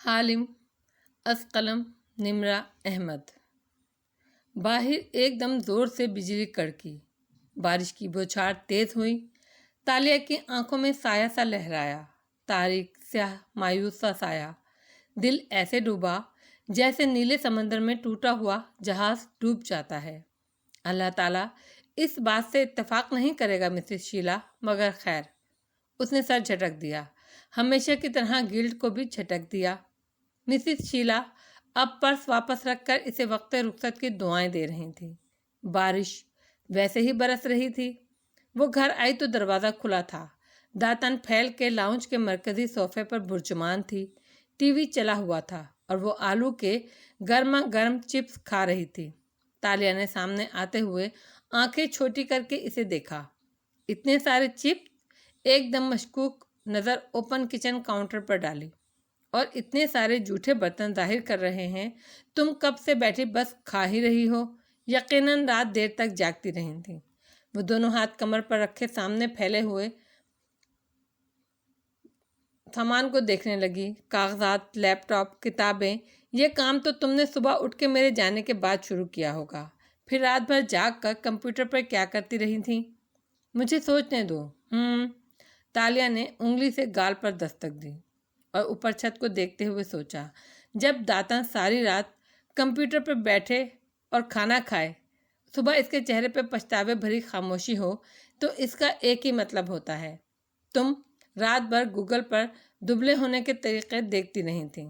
حالم، اسقلم، نمرہ احمد۔ باہر ایک دم زور سے بجلی کڑکی، بارش کی بوچھار تیز ہوئی، تالیہ کی آنکھوں میں سایہ سا لہرایا، تاریک سیاہ مایوس سا سایہ۔ دل ایسے ڈوبا جیسے نیلے سمندر میں ٹوٹا ہوا جہاز ڈوب جاتا ہے۔ اللہ تعالیٰ اس بات سے اتفاق نہیں کرے گا مسز شیلا، مگر خیر۔ اس نے سر جھٹک دیا، ہمیشہ کی طرح گلڈ کو بھی جھٹک دیا۔ مسز شیلا اب پرس واپس رکھ کر اسے وقت رخصت کی دعائیں دے رہی تھی۔ بارش ویسے ہی برس رہی تھی۔ وہ گھر آئی تو دروازہ کھلا تھا۔ داتن پھیل کے لاؤنج کے مرکزی صوفے پر برجمان تھی، ٹی وی چلا ہوا تھا اور وہ آلو کے گرما گرم چپس کھا رہی تھی۔ تالیہ نے سامنے آتے ہوئے آنکھیں چھوٹی کر کے اسے دیکھا۔ اتنے سارے چپس؟ ایک دم مشکوک نظر اوپن کچن کاؤنٹر پر ڈالی۔ اور اتنے سارے جھوٹے برتن ظاہر کر رہے ہیں تم کب سے بیٹھی بس کھا ہی رہی ہو۔ یقیناً رات دیر تک جاگتی رہی تھی۔ وہ دونوں ہاتھ کمر پر رکھے سامنے پھیلے ہوئے سامان کو دیکھنے لگی۔ کاغذات، لیپ ٹاپ، کتابیں، یہ کام تو تم نے صبح اٹھ کے میرے جانے کے بعد شروع کیا ہوگا۔ پھر رات بھر جاگ کر کمپیوٹر پر کیا کرتی رہی تھی؟ مجھے سوچنے دو۔ تالیہ نے انگلی سے گال پر دستک دی اور اوپر چھت کو دیکھتے ہوئے سوچا، جب داتن ساری رات کمپیوٹر پر بیٹھے اور کھانا کھائے، صبح اس کے چہرے پہ پچھتاوے بھری خاموشی ہو تو اس کا ایک ہی مطلب ہوتا ہے، تم رات بھر گوگل پر دبلے ہونے کے طریقے دیکھتی نہیں تھی۔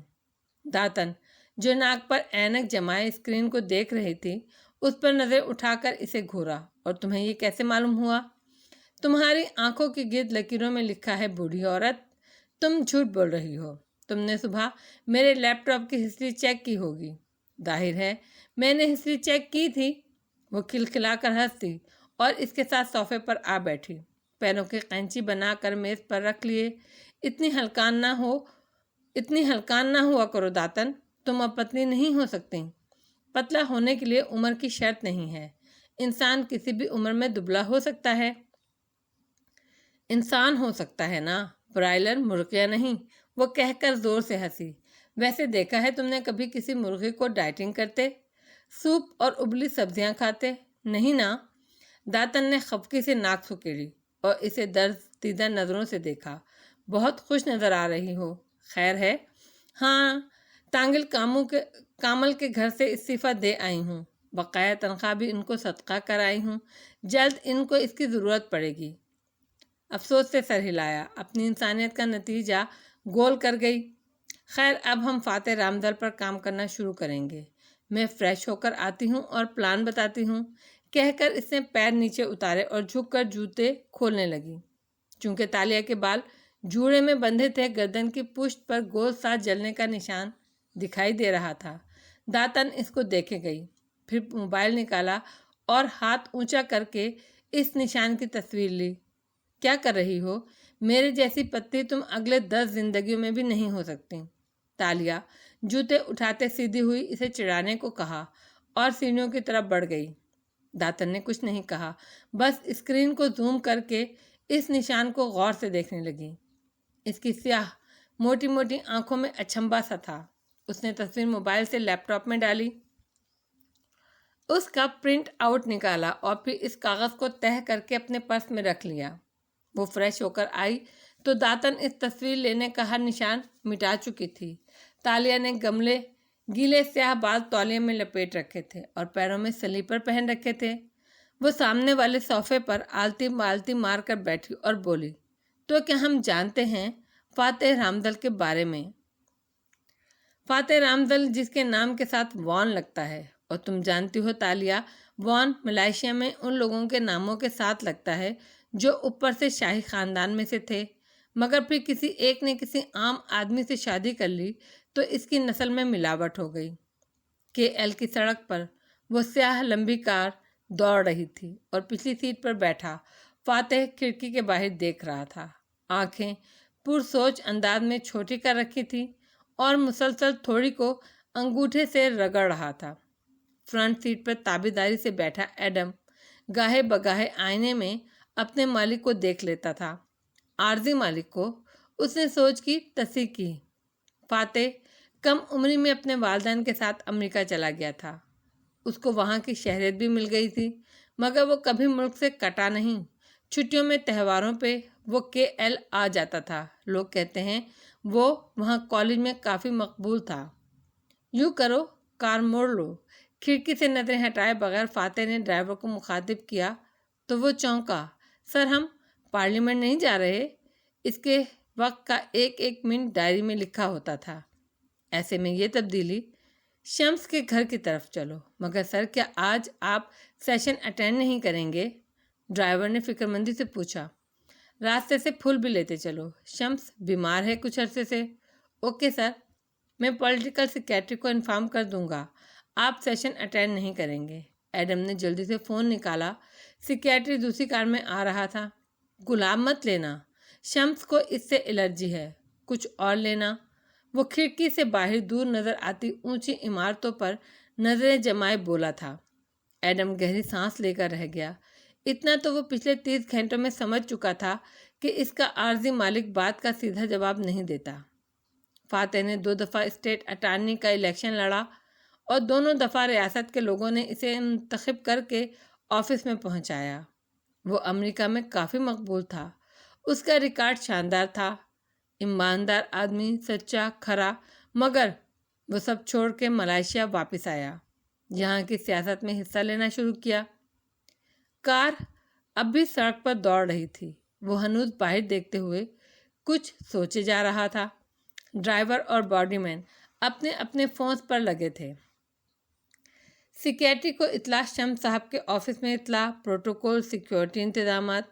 داتن جو ناک پر اینک جمائے اسکرین کو دیکھ رہی تھی، اس پر نظر اٹھا کر اسے گھورا۔ اور تمہیں یہ کیسے معلوم ہوا؟ تمہاری آنکھوں کی گرد لکیروں میں لکھا ہے بوڑھی عورت۔ تم جھوٹ بول رہی ہو۔ تم نے صبح میرے لیپ ٹاپ کی ہسٹری چیک کی ہوگی۔ ظاہر ہے میں نے ہسٹری چیک کی تھی۔ وہ کھلکھلا کر ہنس دی اور اس کے ساتھ صوفے پر آ بیٹھی، پیروں کی قینچی بنا کر میز پر رکھ لیے۔ اتنی ہلکان نہ ہوا کرو داتن، تم اب پتلی نہیں ہو سکتی۔ پتلا ہونے کے لیے عمر کی شرط نہیں ہے۔ انسان کسی بھی عمر میں دبلا ہو سکتا ہے۔ انسان ہو سکتا ہے نا، برائلر مرغیاں نہیں، وہ کہہ کر زور سے ہنسی۔ ویسے دیکھا ہے تم نے کبھی کسی مرغی کو ڈائٹنگ کرتے؟ سوپ اور ابلی سبزیاں کھاتے؟ نہیں نا۔ داتن نے خفگی سے ناک سکیڑی اور اسے درد دیدہ نظروں سے دیکھا۔ بہت خوش نظر آ رہی ہو، خیر ہے؟ ہاں، تانگل کامل کے گھر سے استعفیٰ دے آئی ہوں، بقایا تنخواہ بھی ان کو صدقہ کر آئی ہوں، جلد ان کو اس کی ضرورت پڑے گی۔ افسوس سے سر ہلایا، اپنی انسانیت کا نتیجہ گول کر گئی۔ خیر، اب ہم فاتح رامدل پر کام کرنا شروع کریں گے۔ میں فریش ہو کر آتی ہوں اور پلان بتاتی ہوں، کہہ کر اس نے پیر نیچے اتارے اور جھک کر جوتے کھولنے لگی۔ چونکہ تالیہ کے بال جوڑے میں بندھے تھے، گردن کی پشت پر گول سا جلنے کا نشان دکھائی دے رہا تھا۔ داتن اس کو دیکھے گئی، پھر موبائل نکالا اور ہاتھ اونچا کر کے اس نشان کی تصویر لی۔ کیا کر رہی ہو؟ میرے جیسی پتلی تم اگلے 10 زندگیوں میں بھی نہیں ہو سکتی۔ تالیہ جوتے اٹھاتے سیدھی ہوئی، اسے چڑھانے کو کہا اور سینیوں کی طرف بڑھ گئی۔ داتن نے کچھ نہیں کہا، بس اسکرین کو زوم کر کے اس نشان کو غور سے دیکھنے لگی۔ اس کی سیاہ موٹی موٹی آنکھوں میں اچنبھا سا تھا۔ اس نے تصویر موبائل سے لیپ ٹاپ میں ڈالی، اس کا پرنٹ آؤٹ نکالا اور پھر اس کاغذ کو تہہ کر کے اپنے پرس میں رکھ لیا۔ وہ فریش ہو کر آئی تو داتن اس تصویر لینے کا ہر نشان مٹا چکی تھی۔ تالیہ نے گیلے سیاہ بال تولیے میں لپیٹ رکھے تھے اور پیروں میں سلیپر پہن رکھے تھے۔ وہ سامنے والے صوفے پر آلتی بالتی مار کر بیٹھی اور بولی، تو کیا ہم جانتے ہیں فاتح رامدل کے بارے میں؟ فاتح رامدل جس کے نام کے ساتھ وان لگتا ہے، اور تم جانتی ہو تالیہ، وان ملائیشیا میں ان لوگوں کے ناموں کے ساتھ لگتا ہے جو اوپر سے شاہی خاندان میں سے تھے، مگر پھر کسی ایک نے کسی عام آدمی سے شادی کر لی تو اس کی نسل میں ملاوٹ ہو گئی۔ KL کی سڑک پر وہ سیاہ لمبی کار دوڑ رہی تھی اور پچھلی سیٹ پر بیٹھا فاتح کھڑکی کے باہر دیکھ رہا تھا۔ آنکھیں پرسوچ انداز میں چھوٹی کر رکھی تھی اور مسلسل تھوڑی کو انگوٹھے سے رگڑ رہا تھا۔ فرنٹ سیٹ پر تابیداری سے بیٹھا ایڈم گاہے بگاہے آئینے میں اپنے مالک کو دیکھ لیتا تھا، عارضی مالک کو۔ اس نے سوچ کی تصحیح کی، فاتح کم عمری میں اپنے والدین کے ساتھ امریکہ چلا گیا تھا۔ اس کو وہاں کی شہریت بھی مل گئی تھی، مگر وہ کبھی ملک سے کٹا نہیں۔ چھٹیوں میں تہواروں پہ وہ KL آ جاتا تھا۔ لوگ کہتے ہیں وہ وہاں کالج میں کافی مقبول تھا۔ یوں کرو، کار موڑ لو۔ کھڑکی سے نظریں ہٹائے بغیر فاتح نے ڈرائیور کو مخاطب کیا تو وہ چونکا۔ سر، ہم پارلیمنٹ نہیں جا رہے؟ اس کے وقت کا ایک ایک منٹ ڈائری میں لکھا ہوتا تھا۔ ایسے میں یہ تبدیلی، شمس کے گھر کی طرف چلو۔ مگر سر، کیا آج آپ سیشن اٹینڈ نہیں کریں گے؟ ڈرائیور نے فکرمندی سے پوچھا۔ راستے سے پھول بھی لیتے چلو، شمس بیمار ہے کچھ عرصے سے۔ اوکے سر، میں پولیٹیکل سیکریٹری کو انفارم کر دوں گا، آپ سیشن اٹینڈ نہیں کریں گے۔ ایڈم نے جلدی سے فون نکالا۔ سیکریٹری دوسری کار میں آ رہا تھا۔ گلاب مت لینا، شمس کو اس سے الرجی ہے۔ کچھ اور لینا۔ وہ کھڑکی سے باہر دور نظر آتی اونچی عمارتوں پر نظریں جمائے بولا تھا۔ ایڈم گہری سانس لے کر رہ گیا۔ اتنا تو وہ پچھلے 30 گھنٹوں میں سمجھ چکا تھا کہ اس کا عارضی مالک بات کا سیدھا جواب نہیں دیتا۔ فاتح نے 2 دفعہ اسٹیٹ اٹارنی کا الیکشن لڑا اور دونوں دفعہ ریاست کے لوگوں نے اسے منتخب کر کے آفس میں پہنچایا۔ وہ امریکہ میں کافی مقبول تھا۔ اس کا ریکارڈ شاندار تھا، ایماندار آدمی، سچا، کھرا۔ مگر وہ سب چھوڑ کے ملائیشیا واپس آیا، یہاں کی سیاست میں حصہ لینا شروع کیا۔ کار اب بھی سڑک پر دوڑ رہی تھی۔ وہ ہنوز باہر دیکھتے ہوئے کچھ سوچے جا رہا تھا۔ ڈرائیور اور باڈی مین اپنے اپنے فونز پر لگے تھے۔ سیکریٹری کو اطلاع، شمس صاحب کے آفس میں اطلاع، پروٹوکول، سیکیورٹی انتظامات،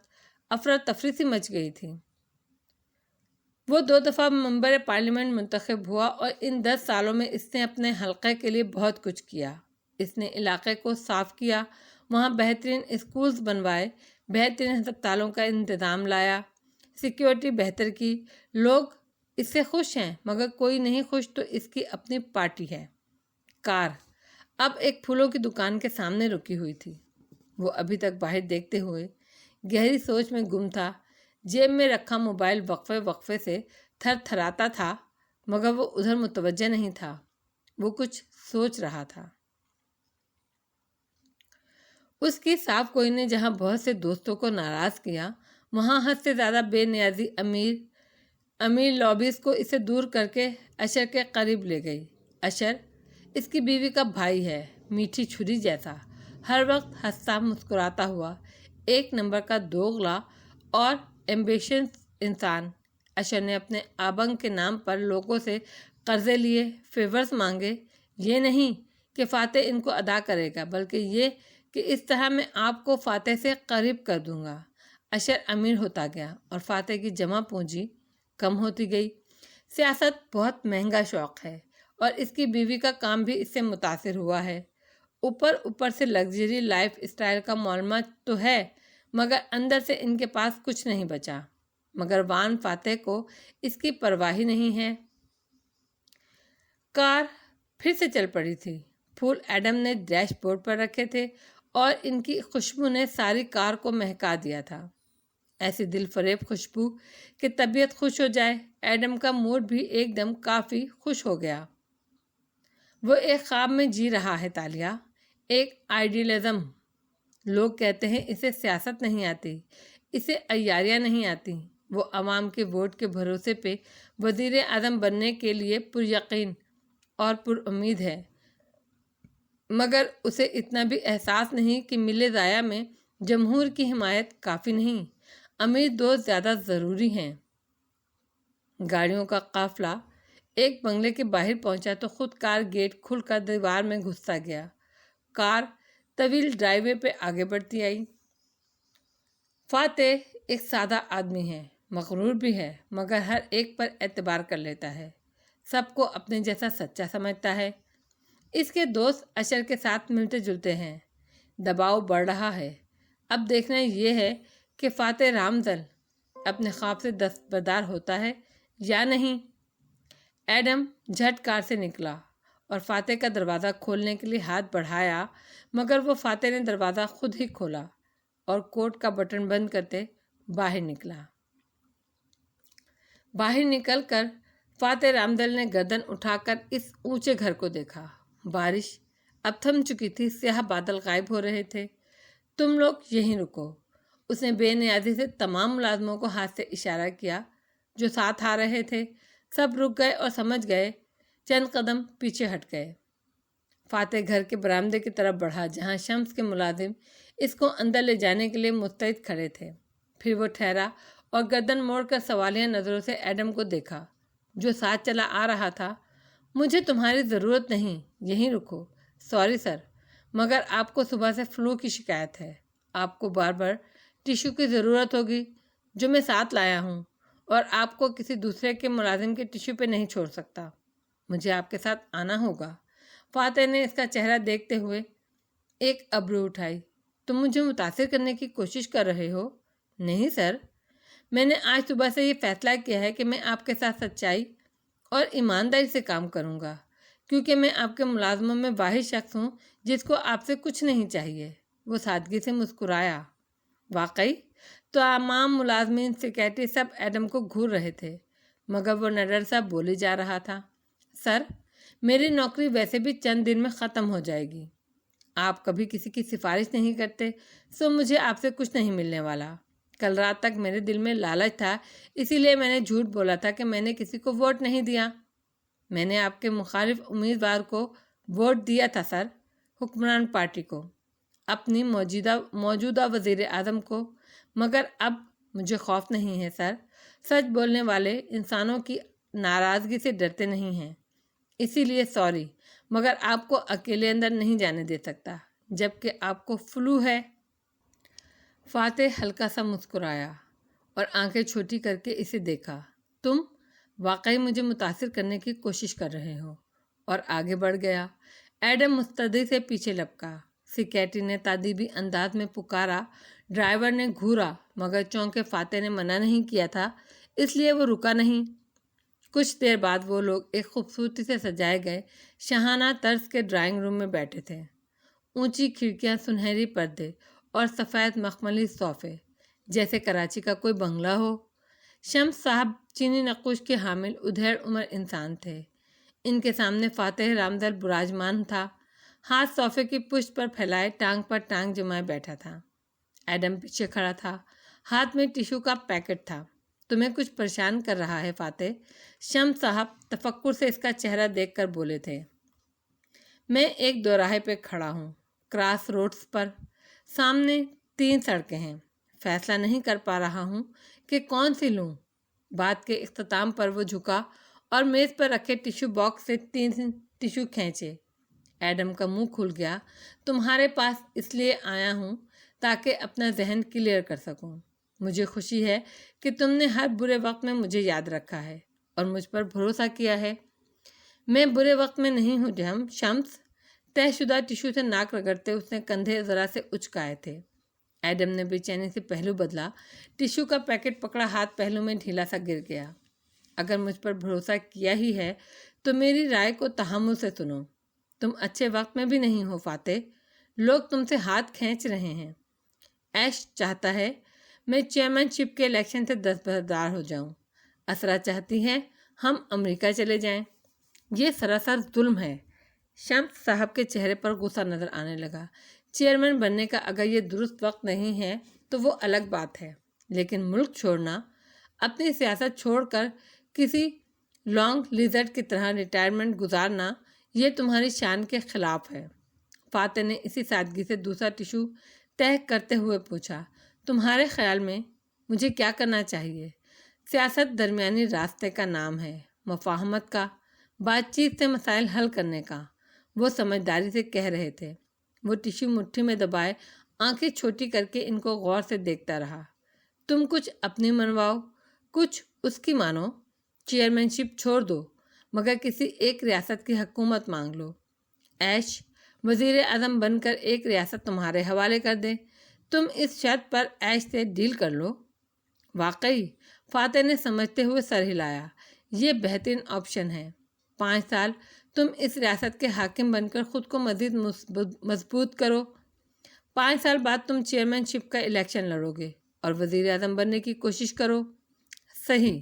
افراتفری سی مچ گئی تھی۔ وہ 2 دفعہ ممبر پارلیمنٹ منتخب ہوا اور ان 10 سالوں میں اس نے اپنے حلقے کے لیے بہت کچھ کیا۔ اس نے علاقے کو صاف کیا، وہاں بہترین اسکولز بنوائے، بہترین ہسپتالوں کا انتظام لایا، سیکیورٹی بہتر کی۔ لوگ اس سے خوش ہیں، مگر کوئی نہیں خوش تو اس کی اپنی پارٹی ہے۔ کار اب ایک پھولوں کی دکان کے سامنے رکی ہوئی تھی۔ وہ ابھی تک باہر دیکھتے ہوئے گہری سوچ میں گم تھا۔ جیب میں رکھا موبائل وقفے وقفے سے تھر تھراتا تھا، مگر وہ ادھر متوجہ نہیں تھا۔ وہ کچھ سوچ رہا تھا۔ اس کی صاف کوئی نے جہاں بہت سے دوستوں کو ناراض کیا، وہاں حد سے زیادہ بے نیازی امیر لابیز کو اسے دور کر کے اشر کے قریب لے گئی۔ اشر اس کی بیوی کا بھائی ہے، میٹھی چھری جیسا، ہر وقت ہنستا مسکراتا ہوا، ایک نمبر کا دوغلا اور ایمبیشس انسان۔ اشر نے اپنے آبنگ کے نام پر لوگوں سے قرضے لیے، فیورز مانگے۔ یہ نہیں کہ فاتح ان کو ادا کرے گا، بلکہ یہ کہ اس طرح میں آپ کو فاتح سے قریب کر دوں گا۔ اشر امیر ہوتا گیا اور فاتح کی جمع پونجی کم ہوتی گئی۔ سیاست بہت مہنگا شوق ہے اور اس کی بیوی کا کام بھی اس سے متاثر ہوا ہے۔ اوپر سے لگژری لائف اسٹائل کا معلومہ تو ہے، مگر اندر سے ان کے پاس کچھ نہیں بچا۔ مگر وان فاتح کو اس کی پرواہ ہی نہیں ہے۔ کار پھر سے چل پڑی تھی۔ پھول ایڈم نے ڈیش بورڈ پر رکھے تھے اور ان کی خوشبو نے ساری کار کو مہکا دیا تھا، ایسی دل فریب خوشبو کہ طبیعت خوش ہو جائے۔ ایڈم کا موڈ بھی ایک دم کافی خوش ہو گیا۔ وہ ایک خواب میں جی رہا ہے تالیہ، ایک آئیڈیلزم۔ لوگ کہتے ہیں اسے سیاست نہیں آتی، اسے عیاریاں نہیں آتی۔ وہ عوام کے ووٹ کے بھروسے پہ وزیر اعظم بننے کے لیے پر یقین اور پر امید ہے، مگر اسے اتنا بھی احساس نہیں کہ ملے ضائع میں جمہور کی حمایت کافی نہیں، امیر دوست زیادہ ضروری ہیں۔ گاڑیوں کا قافلہ ایک بنگلے کے باہر پہنچا تو خود کار گیٹ کھل کر دیوار میں گھستا گیا۔ کار طویل ڈرائیو وے پہ آگے بڑھتی آئی۔ فاتح ایک سادہ آدمی ہے، مغرور بھی ہے، مگر ہر ایک پر اعتبار کر لیتا ہے، سب کو اپنے جیسا سچا سمجھتا ہے۔ اس کے دوست اشر کے ساتھ ملتے جلتے ہیں۔ دباؤ بڑھ رہا ہے۔ اب دیکھنا یہ ہے کہ فاتح رامزل اپنے خواب سے دستبردار ہوتا ہے یا نہیں۔ ایڈم جھٹ کار سے نکلا اور فاتح کا دروازہ کھولنے کے لیے ہاتھ بڑھایا، مگر وہ فاتح نے دروازہ خود ہی کھولا اور کوٹ کا بٹن بند کرتے باہر نکلا۔ باہر نکل کر فاتح رامدل نے گردن اٹھا کر اس اونچے گھر کو دیکھا۔ بارش اب تھم چکی تھی، سیاہ بادل غائب ہو رہے تھے۔ تم لوگ یہیں رکو۔ اس نے بے نیازی سے تمام ملازموں کو ہاتھ سے اشارہ کیا جو ساتھ آ رہے تھے۔ سب رک گئے اور سمجھ گئے، چند قدم پیچھے ہٹ گئے۔ فاتح گھر کے برآمدے کی طرف بڑھا جہاں شمس کے ملازم اس کو اندر لے جانے کے لیے مستعد کھڑے تھے۔ پھر وہ ٹھہرا اور گردن موڑ کر سوالیہ نظروں سے ایڈم کو دیکھا جو ساتھ چلا آ رہا تھا۔ مجھے تمہاری ضرورت نہیں، یہیں رکو۔ سوری سر، مگر آپ کو صبح سے فلو کی شکایت ہے۔ آپ کو بار بار ٹیشو کی ضرورت ہوگی جو میں ساتھ لایا ہوں، اور آپ کو کسی دوسرے کے ملازم کے ٹیشو پہ نہیں چھوڑ سکتا۔ مجھے آپ کے ساتھ آنا ہوگا۔ فاتح نے اس کا چہرہ دیکھتے ہوئے ایک ابرو اٹھائی۔ تم مجھے متاثر کرنے کی کوشش کر رہے ہو؟ نہیں سر، میں نے آج صبح سے یہ فیصلہ کیا ہے کہ میں آپ کے ساتھ سچائی اور ایمانداری سے کام کروں گا، کیونکہ میں آپ کے ملازموں میں واحد شخص ہوں جس کو آپ سے کچھ نہیں چاہیے۔ وہ سادگی سے مسکرایا۔ واقعی؟ تمام ملازمین، سیکیورٹی سب ایڈم کو گھور رہے تھے، مگر وہ نڈر سا بولی جا رہا تھا۔ سر، میری نوکری ویسے بھی چند دن میں ختم ہو جائے گی۔ آپ کبھی کسی کی سفارش نہیں کرتے، سو مجھے آپ سے کچھ نہیں ملنے والا۔ کل رات تک میرے دل میں لالچ تھا، اسی لیے میں نے جھوٹ بولا تھا کہ میں نے کسی کو ووٹ نہیں دیا۔ میں نے آپ کے مخالف امیدوار کو ووٹ دیا تھا سر، حکمران پارٹی کو، اپنی موجودہ وزیر اعظم کو، مگر اب مجھے خوف نہیں ہے سر۔ سچ بولنے والے انسانوں کی ناراضگی سے ڈرتے نہیں ہیں، اسی لیے سوری، مگر آپ کو اکیلے اندر نہیں جانے دے سکتا جبکہ آپ کو فلو ہے۔ فاتح ہلکا سا مسکرایا اور آنکھیں چھوٹی کر کے اسے دیکھا۔ تم واقعی مجھے متاثر کرنے کی کوشش کر رہے ہو، اور آگے بڑھ گیا۔ ایڈم مستعدی سے پیچھے لپکا۔ سیکیورٹی نے تادیبی انداز میں پکارا۔ ڈرائیور نے گھورا، مگر چونکہ فاتح نے منع نہیں کیا تھا اس لیے وہ رکا نہیں۔ کچھ دیر بعد وہ لوگ ایک خوبصورتی سے سجائے گئے شاہانہ طرز کے ڈرائنگ روم میں بیٹھے تھے۔ اونچی کھڑکیاں، سنہری پردے اور سفید مخملی صوفے، جیسے کراچی کا کوئی بنگلہ ہو۔ شمس صاحب چینی نقوش کے حامل ادھیڑ عمر انسان تھے۔ ان کے سامنے فاتح رامدل براجمان تھا، ہاتھ صوفے کی پشت پر پھیلائے، ٹانگ پر ٹانگ جمائے بیٹھا تھا۔ ایڈم پیچھے کھڑا تھا، ہاتھ میں ٹیشو کا پیکٹ تھا۔ تمہیں کچھ پریشان کر رہا ہے فاتح؟ شمس صاحب تفکر سے اس کا چہرہ دیکھ کر بولے تھے۔ میں ایک دوراہے پہ کھڑا ہوں، کراس روڈز پر، سامنے 3 سڑکیں ہیں، فیصلہ نہیں کر پا رہا ہوں کہ کون سی لوں۔ بات کے اختتام پر وہ جھکا اور میز پر رکھے ٹیشو باکس سے 3 ٹیشو کھینچے۔ ایڈم کا منہ کھل گیا۔ تمہارے پاس اس لیے آیا ہوں تاکہ اپنا ذہن کلیئر کر سکوں۔ مجھے خوشی ہے کہ تم نے ہر برے وقت میں مجھے یاد رکھا ہے اور مجھ پر بھروسہ کیا ہے۔ میں برے وقت میں نہیں ہوں شمس۔ طے شدہ ٹیشو سے ناک رگڑتے اس نے کندھے ذرا سے اچکائے تھے۔ ایڈم نے بے چینی سے پہلو بدلا، ٹیشو کا پیکٹ پکڑا، ہاتھ پہلو میں ڈھیلا سا گر گیا۔ اگر مجھ پر بھروسہ کیا ہی ہے تو میری رائے کو تحمل سے سنو۔ تم اچھے وقت میں بھی نہیں ہو فاتح، لوگ تم سے ہاتھ کھینچ رہے ہیں۔ ایش چاہتا ہے میں چیئرمین شپ کے الیکشن سے دستبردار ہو جاؤں، اسرا چاہتی ہے ہم امریکہ چلے جائیں۔ یہ سراسر ظلم ہے۔ شمس صاحب کے چہرے پر غصہ نظر آنے لگا۔ چیئرمین بننے کا اگر یہ درست وقت نہیں ہے تو وہ الگ بات ہے، لیکن ملک چھوڑنا، اپنی سیاست چھوڑ کر کسی لانگ لیزرڈ کی طرح ریٹائرمنٹ گزارنا، یہ تمہاری شان کے خلاف ہے۔ فاتح نے اسی سادگی سے دوسرا ٹیشو طے کرتے ہوئے پوچھا، تمہارے خیال میں مجھے کیا کرنا چاہیے؟ سیاست درمیانی راستے کا نام ہے، مفاہمت کا، بات چیت سے مسائل حل کرنے کا۔ وہ سمجھداری سے کہہ رہے تھے۔ وہ ٹیشو مٹھی میں دبائے، آنکھیں چھوٹی کر کے ان کو غور سے دیکھتا رہا۔ تم کچھ اپنی منواؤ، کچھ اس کی مانو۔ چیئرمین شپ چھوڑ دو، مگر کسی ایک ریاست کی حکومت مانگ لو۔ ایش وزیر اعظم بن کر ایک ریاست تمہارے حوالے کر دے، تم اس شرط پر ایش سے ڈیل کر لو۔ واقعی؟ فاتح نے سمجھتے ہوئے سر ہلایا۔ یہ بہترین آپشن ہے۔ 5 سال تم اس ریاست کے حاکم بن کر خود کو مزید مضبوط کرو۔ 5 سال بعد تم چیئرمین شپ کا الیکشن لڑو گے اور وزیر اعظم بننے کی کوشش کرو۔ صحیح،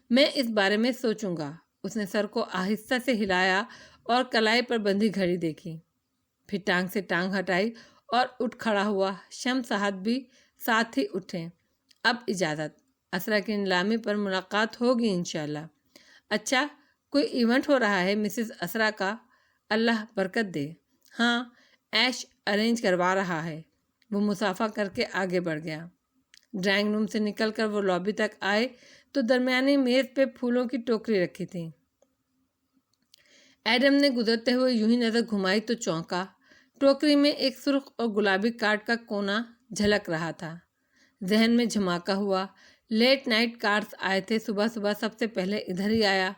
میں اس بارے میں سوچوں گا، اس نے سر کو آہستہ سے ہلایا اور کلائی پر بندھی گھڑی دیکھی، پھر ٹانگ سے ٹانگ ہٹائی اور اٹھ کھڑا ہوا۔ شمس صاحب بھی ساتھ ہی اٹھے۔ اب اجازت، اسرا کی نیلامی پر ملاقات ہوگی انشاءاللہ۔ اچھا، کوئی ایونٹ ہو رہا ہے مسز اسرا کا؟ اللہ برکت دے۔ ہاں، ایش ارینج کروا رہا ہے۔ وہ مصافحہ کر کے آگے بڑھ گیا۔ ڈرائنگ روم سے نکل کر وہ لابی تک آئے تو درمیانی میز پہ پھولوں کی ٹوکری رکھی تھی۔ ایڈم نے گزرتے ہوئے یوں ہی نظر گھمائی تو چونکا۔ ٹوکری میں ایک سرخ اور گلابی کارڈ کا کونا جھلک رہا تھا۔ ذہن میں جھماکا ہوا، لیٹ نائٹ کارڈز آئے تھے، صبح صبح سب سے پہلے ادھر ہی آیا۔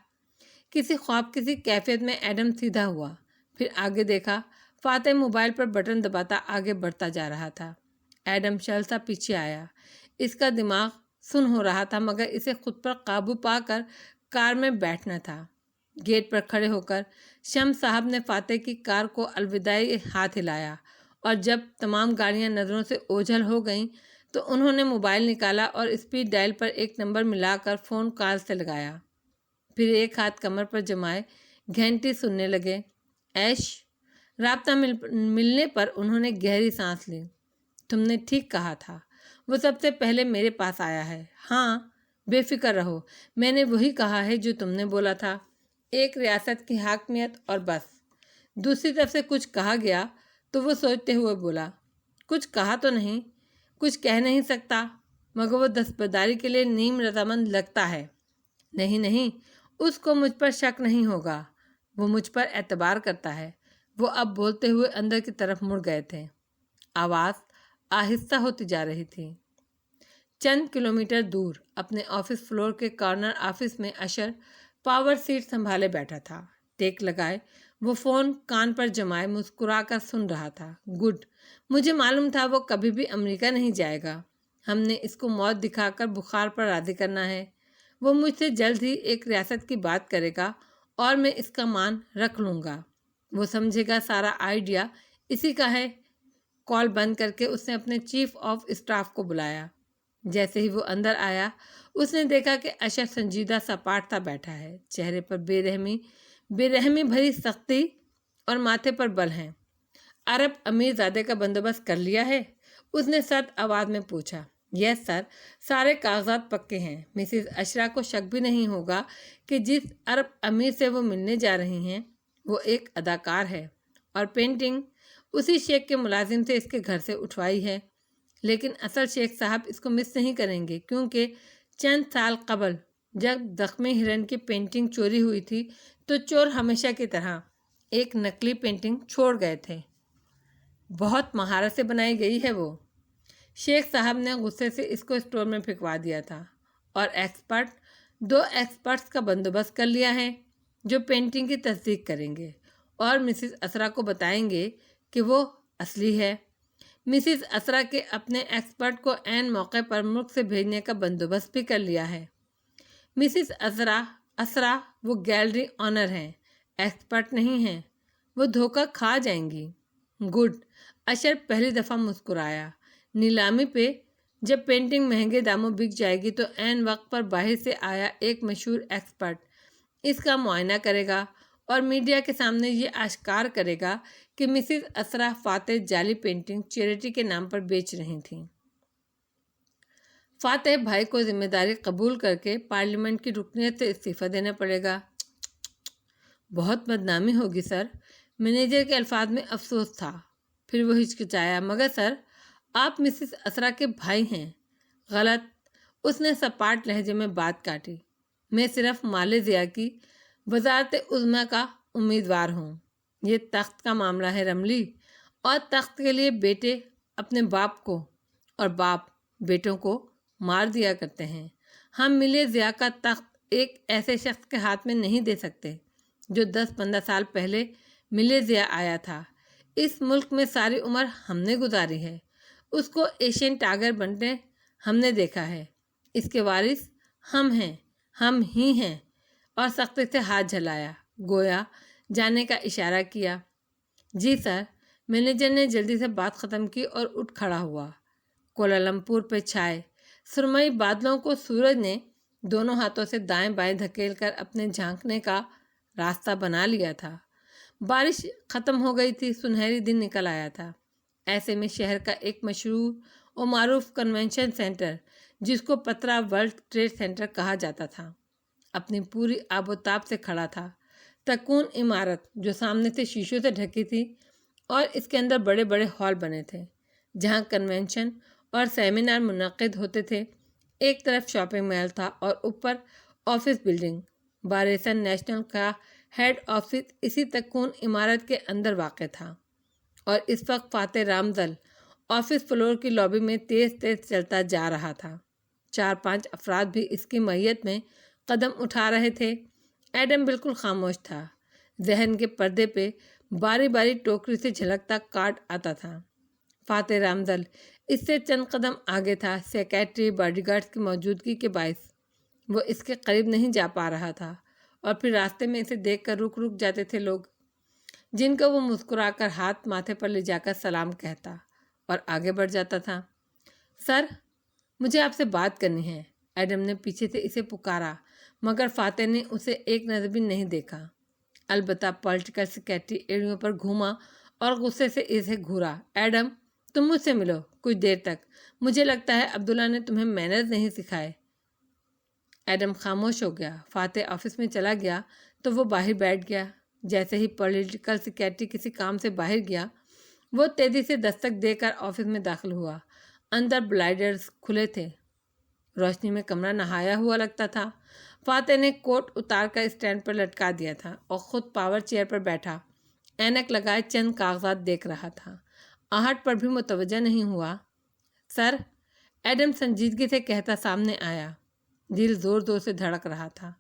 کسی خواب کسی کیفیت میں ایڈم سیدھا ہوا، پھر آگے دیکھا، فاتح موبائل پر بٹن دباتا آگے بڑھتا جا رہا تھا۔ ایڈم شل سا پیچھے آیا۔ اس کا دماغ سن ہو رہا تھا مگر اسے خود پر قابو پا کر کار میں بیٹھنا تھا۔ گیٹ پر کھڑے ہو کر شمس صاحب نے فاتح کی کار کو الوداعی ہاتھ ہلایا اور جب تمام گاڑیاں نظروں سے اوجھل ہو گئیں تو انہوں نے موبائل نکالا اور اسپیڈ ڈائل پر ایک نمبر ملا کر فون کال سے لگایا۔ پھر ایک ہاتھ کمر پر جمائے گھنٹی سننے لگے۔ ایش، رابطہ ملنے پر انہوں نے گہری سانس لی۔ تم نے ٹھیک کہا تھا، وہ سب سے پہلے میرے پاس آیا ہے۔ ہاں، بے فکر رہو، میں نے وہی کہا ہے جو تم نے بولا تھا، ایک ریاست کی حاکمیت اور بس۔ دوسری طرف سے کچھ کہا گیا تو وہ سوچتے ہوئے بولا، کچھ کہا تو نہیں، کچھ کہہ نہیں سکتا، مگر وہ دستبرداری کے لیے نیم رضامند لگتا ہے۔ نہیں نہیں، اس کو مجھ پر شک نہیں ہوگا، وہ مجھ پر اعتبار کرتا ہے۔ وہ اب بولتے ہوئے اندر کی طرف مڑ گئے تھے۔ آواز آہستہ ہوتی جا رہی تھی۔ چند کلومیٹر دور اپنے آفس فلور کے کارنر آفس میں اشر پاور سیٹ سنبھالے بیٹھا تھا۔ ٹیک لگائے وہ فون کان پر جمائے مسکرا کر سن رہا تھا۔ گڈ، مجھے معلوم تھا وہ کبھی بھی امریکہ نہیں جائے گا۔ ہم نے اس کو موت دکھا کر بخار پر راضی کرنا ہے۔ وہ مجھ سے جلد ہی ایک ریاست کی بات کرے گا اور میں اس کا مان رکھ لوں گا۔ وہ سمجھے گا سارا آئیڈیا اسی کا ہے۔ کال بند کر کے اس نے اپنے چیف آف اسٹاف کو بلایا۔ جیسے ہی وہ اندر آیا اس نے دیکھا کہ اشر سنجیدہ سپاٹ سا بیٹھا ہے، چہرے پر بے رحمی بھری سختی اور ماتھے پر بل ہیں۔ عرب امیر زادے کا بندوبست کر لیا ہے؟ اس نے سرد آواز میں پوچھا۔ یس سر، سارے کاغذات پکے ہیں۔ مسز اشرا کو شک بھی نہیں ہوگا کہ جس عرب امیر سے وہ ملنے جا رہی ہیں وہ ایک اداکار ہے، اور پینٹنگ اسی شیخ کے ملازم سے اس کے گھر سے اٹھوائی ہے۔ لیکن اصل شیخ صاحب اس کو مس نہیں کریں گے، کیونکہ چند سال قبل جب زخمی ہرن کی پینٹنگ چوری ہوئی تھی تو چور ہمیشہ کی طرح ایک نقلی پینٹنگ چھوڑ گئے تھے۔ بہت مہارت سے بنائی گئی ہے وہ۔ شیخ صاحب نے غصے سے اس کو اسٹور میں پھینکوا دیا تھا، اور دو ایکسپرٹس کا بندوبست کر لیا ہے جو پینٹنگ کی تصدیق کریں گے اور مسز اسرا کو بتائیں گے کہ وہ اصلی ہے۔ مسز اسرا کے اپنے ایکسپرٹ کو عین موقع پر ملک سے بھیجنے کا بندوبست بھی کر لیا ہے۔ مسز اسرا وہ گیلری آنر ہیں، ایکسپرٹ نہیں ہیں، وہ دھوکہ کھا جائیں گی۔ گڈ، اشر پہلی دفعہ مسکرایا۔ نیلامی پہ جب پینٹنگ مہنگے داموں بک جائے گی تو عین وقت پر باہر سے آیا ایک مشہور ایکسپرٹ اس کا معائنہ کرے گا اور میڈیا کے سامنے یہ آشکار کرے گا کہ مسز اسرا فاتح جعلی پینٹنگ چیریٹی کے نام پر بیچ رہی تھیں۔ فاتح بھائی کو ذمہ داری قبول کر کے پارلیمنٹ کی رکنیت سے استعفیٰ دینا پڑے گا۔ بہت بدنامی ہوگی سر، مینیجر کے الفاظ میں افسوس تھا۔ پھر وہ ہچکچایا، مگر سر آپ مسز اسرا کے بھائی ہیں۔ غلط، اس نے سپاٹ لہجے میں بات کاٹی۔ میں صرف مال ضیاء کی وزارت عظمیٰ کا امیدوار ہوں۔ یہ تخت کا معاملہ ہے رملی، اور تخت کے لیے بیٹے اپنے باپ کو اور باپ بیٹوں کو مار دیا کرتے ہیں۔ ہم مل ضیاء کا تخت ایک ایسے شخص کے ہاتھ میں نہیں دے سکتے جو 10-15 سال پہلے مل ضیاء آیا تھا۔ اس ملک میں ساری عمر ہم نے گزاری ہے، اس کو ایشین ٹائگر بنتے ہم نے دیکھا ہے۔ اس کے وارث ہم ہیں، ہم ہی ہیں۔ اور سختی سے ہاتھ جھلایا، گویا جانے کا اشارہ کیا۔ جی سر، مینیجر نے جلدی سے بات ختم کی اور اٹھ کھڑا ہوا۔ کوالالمپور پہ چھائے سرمئی بادلوں کو سورج نے دونوں ہاتھوں سے دائیں بائیں دھکیل کر اپنے جھانکنے کا راستہ بنا لیا تھا۔ بارش ختم ہو گئی تھی، سنہری دن نکل آیا تھا۔ ایسے میں شہر کا ایک مشہور اور معروف کنونشن سینٹر، جس کو پترا ورلڈ ٹریڈ سینٹر کہا جاتا تھا، اپنی پوری آب و تاب سے کھڑا تھا۔ تکون عمارت جو سامنے سے شیشوں سے ڈھکی تھی اور اس کے اندر بڑے بڑے ہال بنے تھے جہاں کنونشن اور سیمینار منعقد ہوتے تھے۔ ایک طرف شاپنگ مال تھا اور اوپر آفس بلڈنگ۔ بارسن نیشنل کا ہیڈ آفس اسی تکون عمارت کے اندر واقع تھا، اور اس وقت فاتح رامزل آفس فلور کی لابی میں تیز تیز چلتا جا رہا تھا۔ 4-5 افراد بھی اس کی معیت میں قدم اٹھا رہے تھے۔ ایڈم بالکل خاموش تھا۔ ذہن کے پردے پہ باری باری ٹوکری سے جھلکتا کارڈ آتا تھا۔ فاتح رامزل اس سے چند قدم آگے تھا۔ سیکیٹری باڈی گارڈز کی موجودگی کے باعث وہ اس کے قریب نہیں جا پا رہا تھا، اور پھر راستے میں اسے دیکھ کر رک جاتے تھے لوگ، جن کو وہ مسکرا کر ہاتھ ماتھے پر لے جا کر سلام کہتا اور آگے بڑھ جاتا تھا۔ سر، مجھے آپ سے بات کرنی ہے، ایڈم نے پیچھے سے اسے پکارا، مگر فاتح نے اسے ایک نظر بھی نہیں دیکھا۔ البتہ پولیٹیکل سیکریٹری ایڑیوں پر گھوما اور غصے سے اسے گھورا۔ ایڈم، تم مجھ سے ملو کچھ دیر تک، مجھے لگتا ہے عبداللہ نے تمہیں مینرز نہیں سکھائے۔ ایڈم خاموش ہو گیا۔ فاتح آفس میں چلا گیا تو وہ باہر بیٹھ گیا۔ جیسے ہی پولیٹیکل سیکریٹری کسی کام سے باہر گیا، وہ تیزی سے دستک دے کر آفس میں داخل ہوا۔ اندر بلائنڈرز کھلے تھے، روشنی میں کمرہ نہایا ہوا لگتا تھا۔ فاتح نے کوٹ اتار کر اسٹینڈ پر لٹکا دیا تھا اور خود پاور چیئر پر بیٹھا اینک لگائے چند کاغذات دیکھ رہا تھا۔ آہٹ پر بھی متوجہ نہیں ہوا۔ سر، ایڈم سنجیدگی سے کہتا سامنے آیا۔ دل زور زور سے دھڑک رہا تھا۔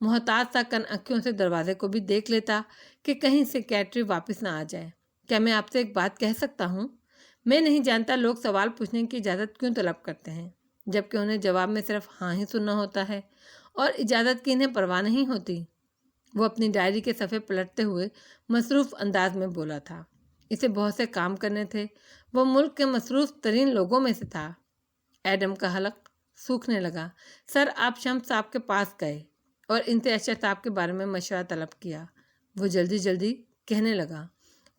محتاط سا کن اکھیوں سے دروازے کو بھی دیکھ لیتا کہ کہیں سیکریٹری واپس نہ آ جائے۔ کیا میں آپ سے ایک بات کہہ سکتا ہوں؟ میں نہیں جانتا لوگ سوال پوچھنے کی اجازت کیوں طلب کرتے ہیں، جبکہ انہیں جواب میں صرف ہاں ہی سننا ہوتا ہے اور اجازت کی انہیں پرواہ نہیں ہوتی۔ وہ اپنی ڈائری کے صفحے پلٹتے ہوئے مصروف انداز میں بولا تھا۔ اسے بہت سے کام کرنے تھے، وہ ملک کے مصروف ترین لوگوں میں سے تھا۔ ایڈم کا حلق سوکھنے لگا۔ سر، آپ شمس صاحب کے پاس گئے اور ان سے اشرف صاحب کے بارے میں مشورہ طلب کیا، وہ جلدی جلدی کہنے لگا۔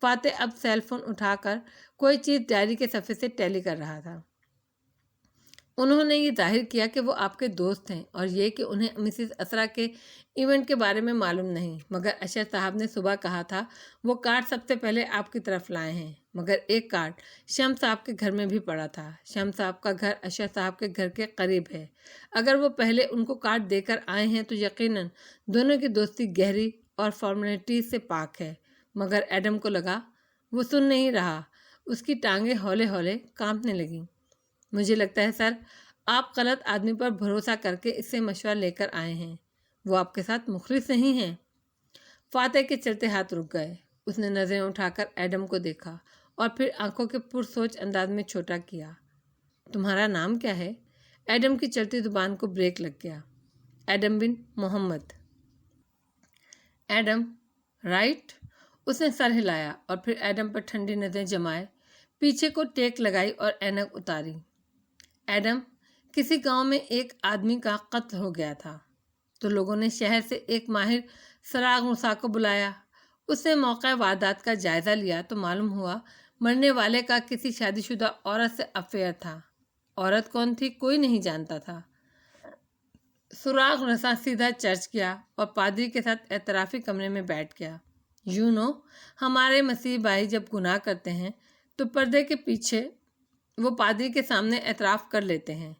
فاتح اب سیل فون اٹھا کر کوئی چیز ڈائری کے صفحے سے ٹیلی کر رہا تھا۔ انہوں نے یہ ظاہر کیا کہ وہ آپ کے دوست ہیں اور یہ کہ انہیں مسز اسرا کے ایونٹ کے بارے میں معلوم نہیں، مگر اشرف صاحب نے صبح کہا تھا وہ کارڈ سب سے پہلے آپ کی طرف لائے ہیں، مگر ایک کارڈ شمس صاحب کے گھر میں بھی پڑا تھا۔ شمس صاحب کا گھر اشرف صاحب کے گھر کے قریب ہے۔ اگر وہ پہلے ان کو کارڈ دے کر آئے ہیں تو یقیناً دونوں کی دوستی گہری اور فارمیلٹیز سے پاک ہے۔ مگر ایڈم کو لگا وہ سن نہیں رہا، اس کی ٹانگیں ہولے ہولے کانپنے لگیں۔ مجھے لگتا ہے سر، آپ غلط آدمی پر بھروسہ کر کے اس سے مشورہ لے کر آئے ہیں، وہ آپ کے ساتھ مخلص نہیں ہیں۔ فاتح کے چلتے ہاتھ رک گئے۔ اس نے نظریں اٹھا کر ایڈم کو دیکھا اور پھر آنکھوں کے پرسوچ انداز میں چھوٹا کیا۔ تمہارا نام کیا ہے؟ ایڈم کی چلتی زبان کو بریک لگ گیا۔ ایڈم بن محمد۔ Adam, right? اس نے سر ہلایا اور پھر ایڈم پر ٹھنڈی نظریں جمائے پیچھے کو ٹیک لگائی اور اینک اتاری۔ ایڈم، کسی گاؤں میں ایک آدمی کا قتل ہو گیا تھا تو لوگوں نے شہر سے ایک ماہر سراغ نساں کو بلایا۔ اس نے موقع واردات کا جائزہ لیا تو معلوم ہوا مرنے والے کا کسی شادی شدہ عورت سے افیئر تھا۔ عورت کون تھی کوئی نہیں جانتا تھا۔ سراغ نساں سیدھا چرچ گیا اور پادری کے ساتھ اعترافی کمرے میں بیٹھ گیا۔ ہمارے مسیح بھائی جب گناہ کرتے ہیں تو پردے کے پیچھے وہ پادری کے سامنے اعتراف کر لیتے ہیں۔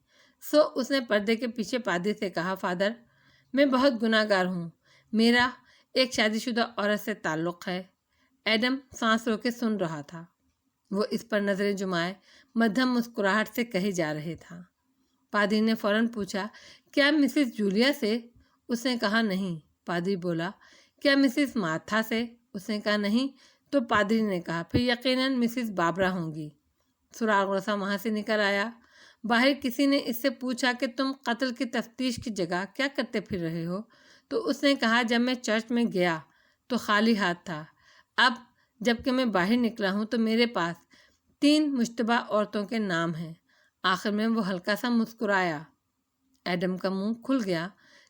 سو اس نے پردے کے پیچھے پادری سے کہا، فادر، میں بہت گناہ گار ہوں، میرا ایک شادی شدہ عورت سے تعلق ہے۔ ایڈم سانس روکے سن رہا تھا۔ وہ اس پر نظریں جمائے مدھم مسکراہٹ سے کہے جا رہے تھا۔ پادری نے فوراً پوچھا، کیا مسز جولیا سے؟ اس نے کہا نہیں۔ پادری بولا، کیا مسز مارتھا سے؟ اس نے کہا نہیں۔ تو پادری نے کہا، پھر یقیناً مسز بابرا ہوں گی۔ سراغ نساں وہاں سے نکل آیا۔ باہر کسی نے اس سے پوچھا کہ تم قتل کی تفتیش کی جگہ کیا کرتے پھر رہے ہو؟ تو اس نے کہا، جب میں چرچ میں گیا تو خالی ہاتھ تھا، اب جب کہ میں باہر نکلا ہوں تو میرے پاس 3 مشتبہ عورتوں کے نام ہیں۔ آخر میں وہ ہلکا سا مسکرایا۔ ایڈم کا منہ کھل گیا۔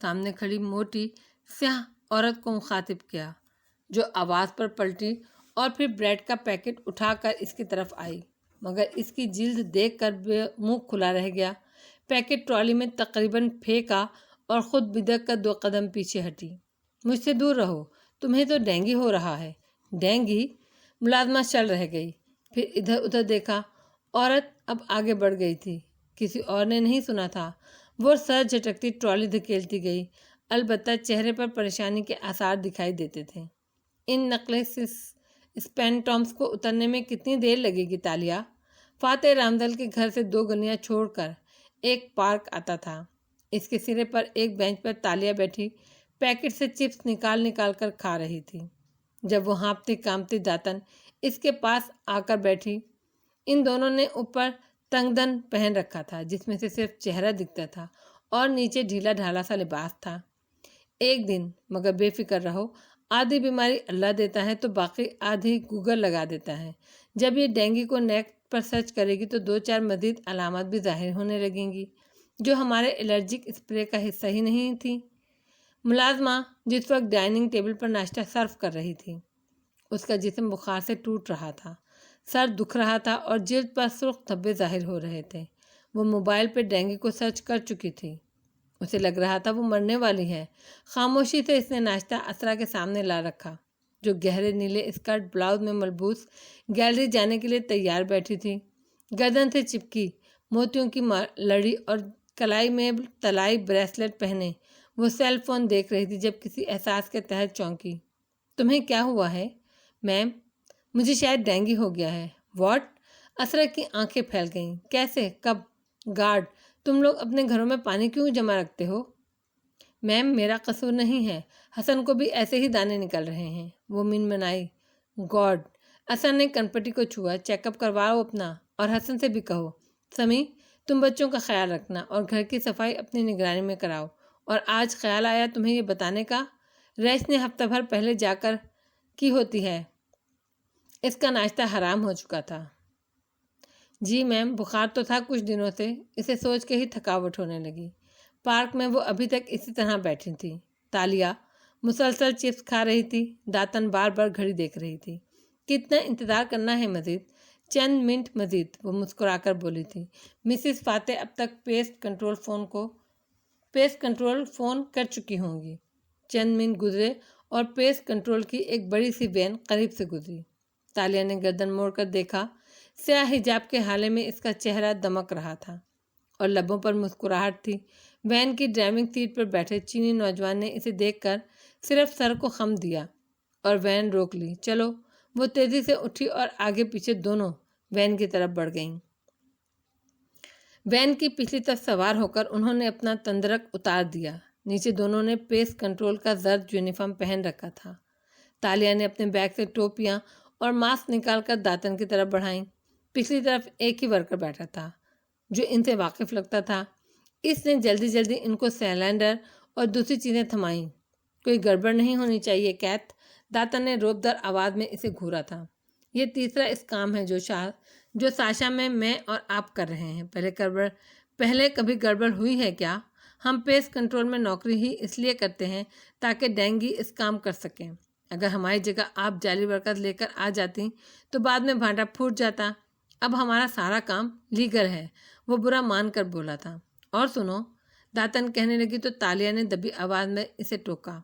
سامنے کھڑی موٹی سیاہ عورت کو مخاطب کیا، جو آواز پر پلٹی اور پھر بریڈ کا پیکٹ اٹھا کر اس کی طرف آئی، مگر اس کی جلد دیکھ کر منہ کھلا رہ گیا۔ پیکٹ ٹرالی میں تقریباً پھینکا اور خود بدک کر 2 قدم پیچھے ہٹی۔ مجھ سے دور رہو، تمہیں تو ڈینگی ہو رہا ہے۔ ڈینگی؟ ملازمہ چل رہ گئی، پھر ادھر ادھر دیکھا۔ عورت اب آگے بڑھ گئی تھی، کسی اور نے نہیں سنا تھا۔ وہ سر جھٹکتی ٹرالی دھکیلتی گئی، البتہ چہرے پر پریشانی کے آثار دکھائی دیتے تھے۔ ان نقل اسپینٹامس کو اترنے میں کتنی دیر لگے گی تالیہ؟ فاتح رامدل کے گھر سے 2 گلیاں چھوڑ کر ایک پارک آتا تھا۔ اس کے سرے پر ایک بینچ پر تالیہ بیٹھی پیکٹ سے چپس نکال نکال کر کھا رہی تھی۔ جب وہ ہانپتی کانپتی داتن اس کے پاس آ کر بیٹھی، ان دونوں نے اوپر تنگدن پہن رکھا تھا جس میں سے صرف چہرہ دکھتا تھا اور نیچے ڈھیلا ڈھالا سا لباس تھا۔ ایک دن، مگر بے فکر رہو، آدھی بیماری اللہ دیتا ہے تو باقی آدھی گوگل لگا دیتا ہے۔ جب یہ ڈینگی کو نیٹ پر سرچ کرے گی تو 2-4 مزید علامات بھی ظاہر ہونے لگیں گی جو ہمارے الرجک اسپرے کا حصہ ہی نہیں تھی۔ ملازمہ جس وقت ڈائننگ ٹیبل پر ناشتہ سرو کر رہی تھی، اس کا جسم بخار سے ٹوٹ رہا تھا، سر دکھ رہا تھا اور جلد پر سرخ دھبے ظاہر ہو رہے تھے۔ وہ موبائل پہ ڈینگی کو سرچ کر چکی تھی، اسے لگ رہا تھا وہ مرنے والی ہے۔ خاموشی سے اس نے ناشتہ اسرا کے سامنے لا رکھا، جو گہرے نیلے اسکرٹ بلاؤز میں ملبوس گیلری جانے کے لیے تیار بیٹھی تھی۔ گردن سے چپکی موتیوں کی لڑی اور کلائی میں تلائی بریسلٹ پہنے وہ سیل فون دیکھ رہی تھی جب کسی احساس کے تحت چونکی۔ تمہیں کیا ہوا ہے؟ میم، مجھے شاید ڈینگی ہو گیا ہے۔ واٹ؟ اسرا کی آنکھیں پھیل گئیں۔ کیسے؟ کب؟ گارڈ، تم لوگ اپنے گھروں میں پانی کیوں جمع رکھتے ہو؟ میم، میرا قصور نہیں ہے، حسن کو بھی ایسے ہی دانے نکل رہے ہیں، وہ منمنائی۔ گاڈ! اسرا نے کنپٹی کو چھوا۔ چیک اپ کرواؤ اپنا، اور حسن سے بھی کہو۔ سمی، تم بچوں کا خیال رکھنا اور گھر کی صفائی اپنی نگرانی میں کراؤ۔ اور آج خیال آیا تمہیں یہ بتانے کا، ریش نے ہفتہ بھر پہلے جا کر کی ہوتی ہے، اس کا ناشتہ حرام ہو چکا تھا۔ جی میم، بخار تو تھا کچھ دنوں سے، اسے سوچ کے ہی تھکاوٹ ہونے لگی۔ پارک میں وہ ابھی تک اسی طرح بیٹھی تھی۔ تالیہ مسلسل چپس کھا رہی تھی، داتن بار بار گھڑی دیکھ رہی تھی۔ کتنا انتظار کرنا ہے مزید؟ چند منٹ مزید، وہ مسکرا کر بولی تھی۔ مسز فاتح اب تک پیسٹ کنٹرول فون کر چکی ہوں گی۔ چند منٹ گزرے اور پیسٹ کنٹرول کی ایک بڑی سی وین قریب سے گزری۔ تالیہ نے گردن موڑ کر دیکھا، سیاہ حجاب کے حالے میں اس کا چہرہ دمک رہا تھا اور لبوں پر مسکراہٹ تھی۔ وین کی ڈرائیونگ سیٹ پر بیٹھے چینی نوجوان نے اسے دیکھ کر صرف سر کو خم دیا اور وین روک لی۔ چلو، وہ تیزی سے اٹھی اور آگے پیچھے دونوں وین کی طرف بڑھ گئیں۔ وین کی پچھلی طرف سوار ہو کر انہوں نے اپنا تندرک اتار دیا۔ نیچے دونوں نے پیسٹ کنٹرول کا زرد یونیفارم پہن رکھا تھا۔ تالیہ نے اپنے بیگ سے ٹوپیاں اور ماسک نکال کر داتن کی طرف بڑھائیں۔ پچھلی طرف ایک ہی ورکر بیٹھا تھا جو ان سے واقف لگتا تھا۔ اس نے جلدی جلدی ان کو سلنڈر اور دوسری چیزیں تھمائیں۔ کوئی گڑبڑ نہیں ہونی چاہیے کیت، داتن نے روبدار آواز میں اسے گھورا تھا۔ یہ تیسرا اس کام ہے جو ساشا میں اور آپ کر رہے ہیں۔ پہلے کبھی گڑبڑ ہوئی ہے کیا؟ ہم پیسٹ کنٹرول میں نوکری ہی اس لیے کرتے ہیں تاکہ ڈینگی اس کام کر سکیں۔ اگر ہماری جگہ آپ جعلی ورکر لے کر آ جاتی تو بعد میں بھانڈا پھوٹ جاتا۔ اب ہمارا سارا کام لیگل ہے، وہ برا مان کر بولا تھا۔ اور سنو، داتن کہنے لگی تو تالیہ نے دبی آواز میں اسے ٹوکا۔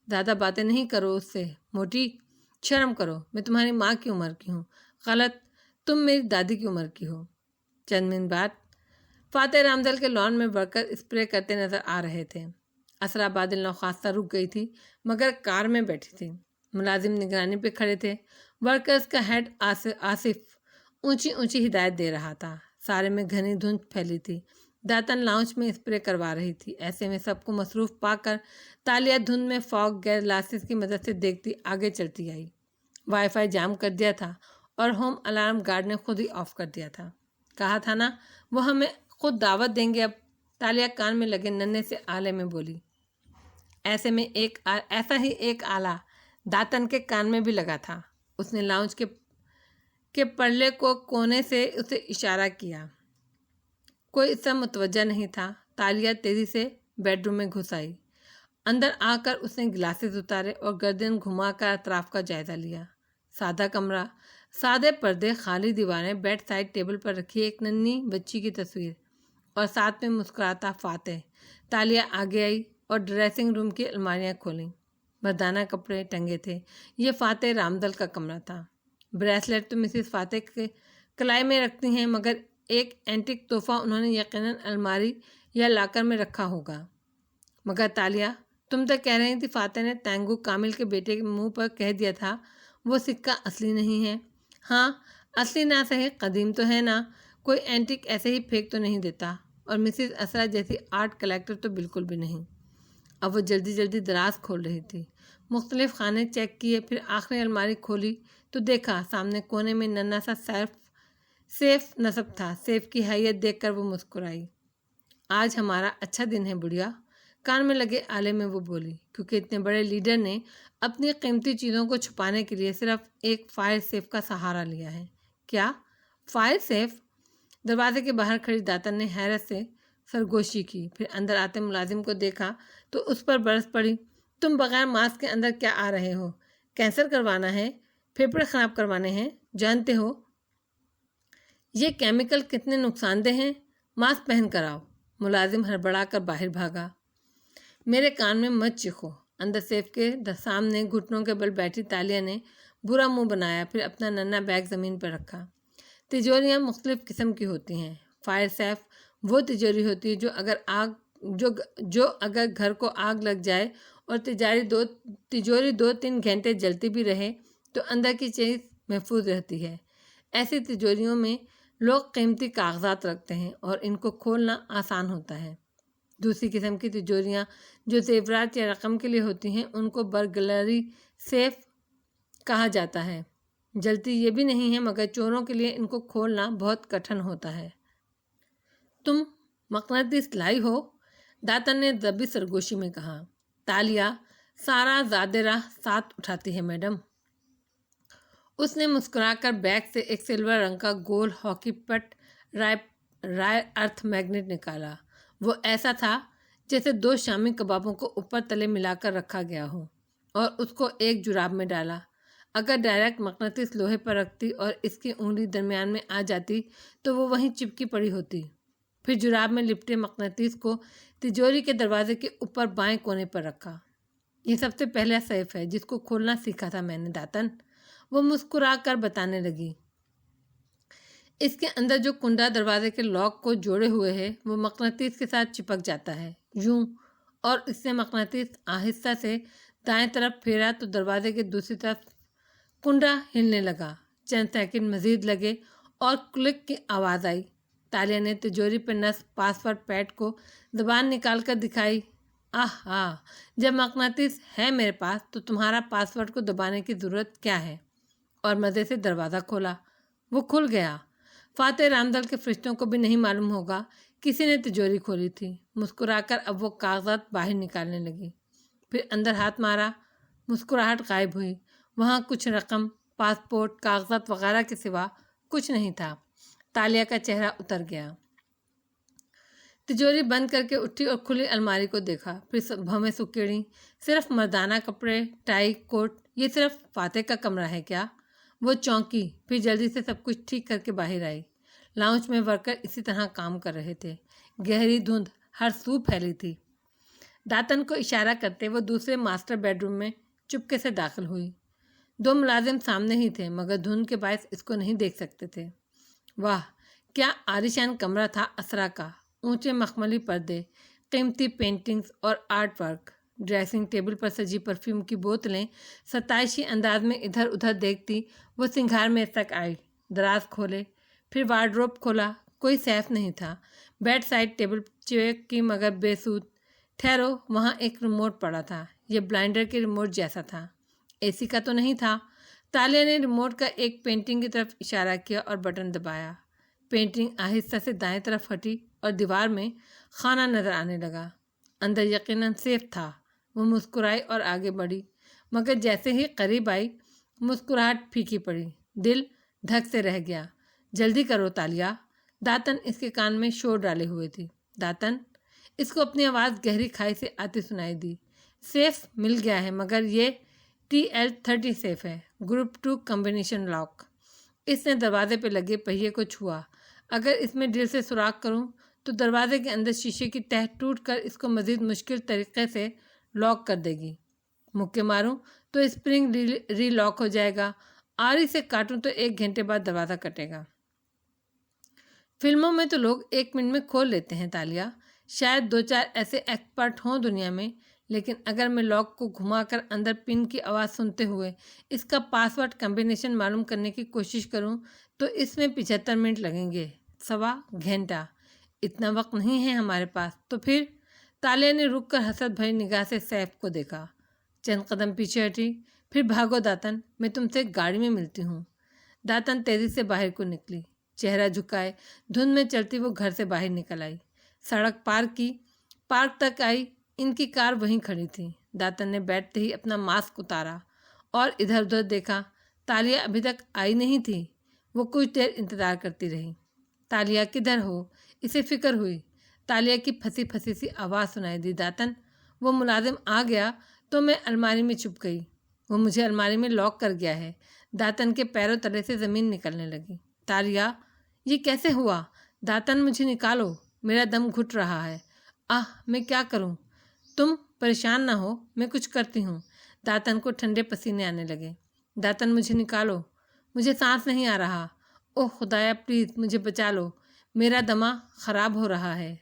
زیادہ باتیں نہیں کرو اس سے، موٹی، شرم کرو، میں تمہاری ماں کی عمر کی ہوں، غلط، تم میری دادی کی عمر کی ہو۔ چند منٹ بعد فاتح رامدل کے لان میں ورکر اسپرے کرتے نظر آ رہے تھے۔ اسرا بادل نوخاستہ رک گئی تھی مگر کار میں بیٹھی تھی۔ ملازم نگرانی پہ کھڑے تھے۔ ورکرز کا ہیڈ آصف اونچی اونچی ہدایت دے رہا تھا۔ سارے میں گھنی دھند پھیلی تھی۔ داتن لاؤنج میں اسپرے کروا رہی تھی۔ ایسے میں سب کو مصروف پا کر تالیہ دھند میں فاگ گلاسز کی مدد سے دیکھتی آگے چلتی آئی۔ وائی فائی جام کر دیا تھا اور ہوم الارم گارڈ نے خود ہی آف کر دیا تھا۔ کہا تھا نا وہ ہمیں خود دعوت دیں گے اب، تالیہ کان میں لگے ننھے سے آلے میں بولی۔ ایسا ہی ایک آلہ داتن کے کان میں بھی لگا تھا۔ اس نے لاؤنج کے پرلے کو کونے سے اسے اشارہ کیا۔ کوئی اس سے متوجہ نہیں تھا۔ تالیہ تیزی سے بیڈ روم میں گھس آئی۔ اندر آ کر اس نے گلاسز اتارے اور گردن گھما کر اطراف کا جائزہ لیا۔ سادہ کمرہ، سادے پردے، خالی دیواریں، بیڈ سائڈ ٹیبل پر رکھی ایک ننھی بچی کی تصویر اور ساتھ میں مسکراتا فاتح۔ تالیہ آگے آئی اور ڈریسنگ روم کی الماریاں کھولیں۔ مردانہ کپڑے ٹنگے تھے۔ یہ فاتح رامدل کا کمرہ تھا۔ بریسلیٹ تو مسز فاتح کے کلائی میں رکھتی ہیں، مگر ایک اینٹک تحفہ انہوں نے یقیناً الماری یا لاکر میں رکھا ہوگا۔ مگر تالیہ، تم تو کہہ رہی تھی فاتح نے تینگو کامل کے بیٹے کے منہ پر کہہ دیا تھا وہ سکہ اصلی نہیں ہے۔ ہاں، اصلی نہ صحیح قدیم تو ہے نا، کوئی اینٹک ایسے ہی پھینک تو نہیں دیتا، اور مسز اسرا جیسی آرٹ کلیکٹر تو بالکل بھی نہیں۔ اب وہ جلدی جلدی دراز کھول رہی تھی۔ مختلف خانے چیک کیے، پھر آخری الماری کھولی تو دیکھا سامنے کونے میں ننھا سا سیف نصب تھا۔ سیف کی حیت دیکھ کر وہ مسکرائی۔ آج ہمارا اچھا دن ہے بڑھیا، کان میں لگے آلے میں وہ بولی، کیونکہ اتنے بڑے لیڈر نے اپنی قیمتی چیزوں کو چھپانے کے لیے صرف ایک فائر سیف کا سہارا لیا ہے۔ کیا فائر سیف؟ دروازے کے باہر کھڑی داتن نے حیرت سے سرگوشی کی، پھر اندر آتے ملازم کو دیکھا تو اس پر برس پڑی۔ تم بغیر ماسک کے اندر کیا آ رہے ہو؟ کینسر کروانا ہے؟ پھیپھڑے خراب کروانے ہیں؟ جانتے ہو یہ کیمیکل کتنے نقصان دہ ہیں؟ ماسک پہن کر آؤ۔ ملازم ہڑبڑا کر باہر بھاگا۔ میرے کان میں مت چیخو۔ اندر سیف کے سامنے گھٹنوں کے بل بیٹھی تالیہ نے برا منہ بنایا، پھر اپنا ننھا بیگ زمین پر رکھا۔ تجوریاں مختلف قسم کی ہوتی ہیں۔ فائر سیف وہ تجوری ہوتی ہے جو اگر گھر کو آگ لگ جائے اور تجوری 2-3 گھنٹے جلتی بھی رہے تو اندر کی چیز محفوظ رہتی ہے۔ ایسی تجوریوں میں لوگ قیمتی کاغذات رکھتے ہیں اور ان کو کھولنا آسان ہوتا ہے۔ دوسری قسم کی تجوریاں جو زیورات یا رقم کے لیے ہوتی ہیں ان کو برگلری سیف کہا جاتا ہے۔ جلتی یہ بھی نہیں ہے، مگر چوروں کے لیے ان کو کھولنا بہت کٹھن ہوتا ہے۔ تم مقناطیس لائی ہو؟ داتن نے دبی سرگوشی میں کہا۔ تالیہ سارا زیادہ راہ ساتھ اٹھاتی ہے میڈم۔ اس نے مسکرا کر بیگ سے ایک سلور رنگ کا گول ہاکی پٹ رائے ارتھ میگنیٹ نکالا۔ وہ ایسا تھا جیسے 2 شامی کبابوں کو اوپر تلے ملا کر رکھا گیا ہو، اور اس کو ایک جراب میں ڈالا۔ اگر ڈائریکٹ مقناطیس لوہے پر رکھتی اور اس کی انگلی درمیان میں آ جاتی تو وہ وہیں چپکی پڑی ہوتی۔ پھر جراب میں لپٹے مقناطیس کو تجوری کے دروازے کے اوپر بائیں کونے پر رکھا۔ یہ سب سے پہلا سیف ہے جس کو کھولنا سیکھا تھا میں نے داتن، وہ مسکرا کر بتانے لگی۔ اس کے اندر جو کنڈا دروازے کے لاک کو جوڑے ہوئے ہے وہ مقناطیس کے ساتھ چپک جاتا ہے، یوں، اور اس سے مقناطیس آہستہ سے دائیں طرف پھیرا تو دروازے کے دوسری طرف کنڈا ہلنے لگا۔ چند سیکنڈ مزید لگے اور کلک کی آواز آئی۔ تالیہ نے تجوری پر نصب پاسورڈ پیڈ کو زبان نکال کر دکھائی۔ آہا، جب مقناطیس ہے میرے پاس تو تمہارا پاسورڈ کو دبانے کی ضرورت کیا ہے؟ اور مزے سے دروازہ کھولا۔ وہ کھل گیا۔ فاتح رامدل کے فرشتوں کو بھی نہیں معلوم ہوگا کسی نے تجوری کھولی تھی۔ مسکرا کر اب وہ کاغذات باہر نکالنے لگی، پھر اندر ہاتھ مارا۔ مسکراہٹ غائب ہوئی۔ وہاں کچھ رقم، پاسپورٹ، کاغذات وغیرہ کے سوا کچھ نہیں تھا۔ تالیہ کا چہرہ اتر گیا۔ تجوری بند کر کے اٹھی اور کھلی الماری کو دیکھا، پھر بھویں سکیڑیں۔ صرف مردانہ کپڑے، ٹائی، کوٹ، یہ صرف فاتح کا کمرہ ہے کیا؟ وہ چونکی، پھر جلدی سے سب کچھ ٹھیک کر کے باہر آئی۔ لاؤنج میں ورکر اسی طرح کام کر رہے تھے۔ گہری دھند ہر سو پھیلی تھی۔ داتن کو اشارہ کرتے وہ دوسرے ماسٹر بیڈ روم میں چپکے سے داخل ہوئی۔ 2 ملازم سامنے ہی تھے، مگر دھند کے باعث اس کو نہیں دیکھ سکتے تھے۔ واہ، کیا عالیشان کمرہ تھا اسرا کا! اونچے مخملی پردے، قیمتی پینٹنگز اور آرٹ ورک۔ ڈریسنگ ٹیبل پر سجی پرفیوم کی بوتلیں ستائشی انداز میں ادھر ادھر دیکھتی وہ سنگھار میں تک آئی۔ دراز کھولے، پھر وارڈروب کھولا، کوئی سیف نہیں تھا۔ بیڈ سائڈ ٹیبل چیک کی مگر بے سود۔ ٹھہرو، وہاں ایک ریموٹ پڑا تھا، یہ بلائنڈر کے ریموٹ جیسا تھا۔ اے سی کا تو نہیں تھا؟ تالیہ نے ریموٹ کا ایک پینٹنگ کی طرف اشارہ کیا اور بٹن دبایا۔ پینٹنگ آہستہ سے دائیں طرف ہٹی اور دیوار میں خانہ نظر آنے لگا۔ اندر یقیناً سیف تھا۔ وہ مسکرائی اور آگے بڑھی، مگر جیسے ہی قریب آئی مسکراہٹ پھیکی پڑی، دل دھک سے رہ گیا۔ جلدی کرو تالیہ، داتن اس کے کان میں شور ڈالے ہوئے تھی۔ داتن، اس کو اپنی آواز گہری کھائی سے آتی سنائی دی۔ سیف مل گیا ہے، مگر یہ TL30 سیف ہے، گروپ 2 کمبینیشن لاک۔ اس نے دروازے پہ لگے پہیے کو چھوا۔ اگر اس میں ڈرل سے سوراخ کروں تو دروازے کے اندر شیشے کی تہ ٹوٹ کر اس کو مزید مشکل طریقے سے لاک کر دے گی۔ مکے ماروں تو اسپرنگ ری لاک ہو جائے گا، آری سے کاٹوں تو 1 گھنٹے بعد دروازہ کٹے گا۔ فلموں میں تو لوگ 1 منٹ میں کھول لیتے ہیں تالیہ، شاید 2-4 ایسے ایکسپرٹ ہوں دنیا میں، لیکن اگر میں لاک کو گھما کر اندر پن کی آواز سنتے ہوئے اس کا پاس ورڈ کمبینیشن معلوم کرنے کی کوشش کروں تو اس میں 75 منٹ لگیں گے، 1.25 گھنٹہ۔ اتنا وقت نہیں ہے ہمارے پاس۔ تو پھر؟ تالیہ نے رک کر حسد بھری نگاہ سے سیف کو دیکھا، چند قدم پیچھے ہٹی۔ پھر بھاگو داتن، میں تم سے گاڑی میں ملتی ہوں۔ داتن تیزی سے باہر کو نکلی، چہرہ جھکائے دھند میں چلتی وہ گھر سے باہر نکل آئی، سڑک پار کی، پارک تک آئی۔ ان کی کار وہیں کھڑی تھی۔ داتن نے بیٹھتے ہی اپنا ماسک اتارا اور ادھر ادھر دیکھا۔ تالیہ ابھی تک آئی نہیں تھی۔ وہ کچھ دیر انتظار کرتی رہی۔ تالیہ کدھر ہو؟ اسے فکر ہوئی۔ تالیہ کی پھنسی پھنسی سی آواز سنائی دی، داتن وہ ملازم آ گیا تو میں الماری میں چھپ گئی، وہ مجھے الماری میں لاک کر گیا ہے۔ داتن کے پیروں تلے سے زمین نکلنے لگی۔ تالیہ یہ کیسے ہوا؟ داتن مجھے نکالو، میرا دم گھٹ رہا ہے۔ میں کیا کروں؟ تم پریشان نہ ہو، میں کچھ کرتی ہوں۔ داتن کو ٹھنڈے پسینے آنے لگے۔ داتن مجھے نکالو، مجھے سانس نہیں آ رہا۔ اوہ خدایا پلیز مجھے بچا لو، میرا دمہ خراب ہو رہا ہے۔